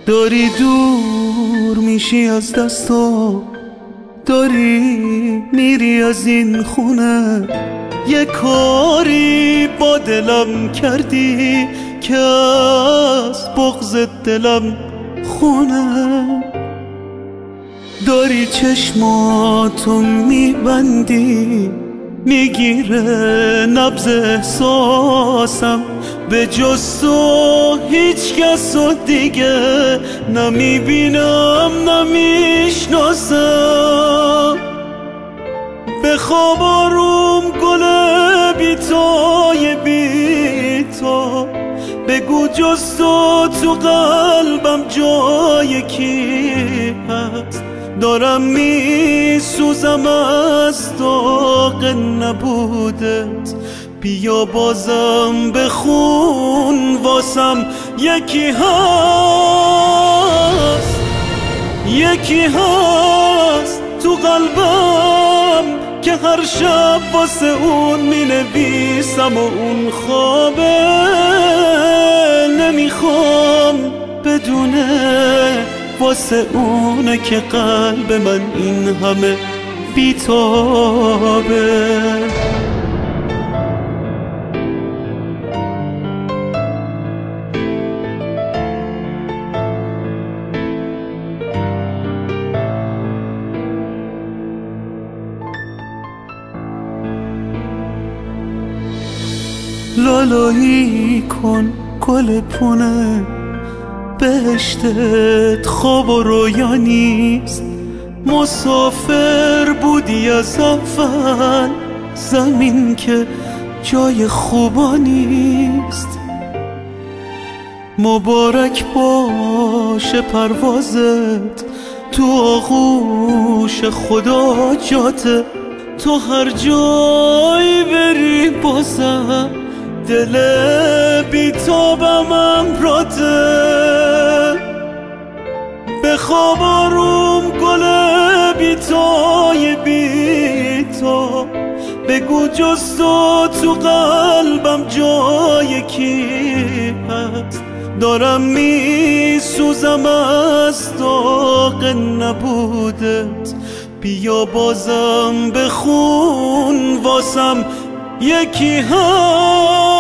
داری دور میشی از دستا، داری میری از این خونه. یه کاری با دلم کردی که از بغض دلم خونه. داری چشماتو میبندی، میگیره نبض احساسم. به جز تو هیچ کس رو دیگه نمیبینم نمیشناسم. به خواب آروم گل بیتای بی تو، بگو جز تو قلبم جای کی هست. دارم میسوزم از داغ نبودت، بیا بازم بخون واسم. یکی هست، یکی هست تو قلبم که هر شب واسه اون مینویسم و اون خوابه. نمیخوام بدونه واسه اونه که قلب من این همه بیتابه. لالایی کن گل پونه، بهشتت خواب و رویا نیست. مسافر بودی از اول، زمین که جای خوبا نیست. مبارک باشه پروازت تو آغوش خدا جاته. تو هر جایی بری بازم دل بیتابم امراته. به خواب آروم گل بیتای بی تو، بگو جز تو قلبم جای کی هست. دارم میسوزم از داغ نبودت، بیا بازم بخون واسم. یکی هست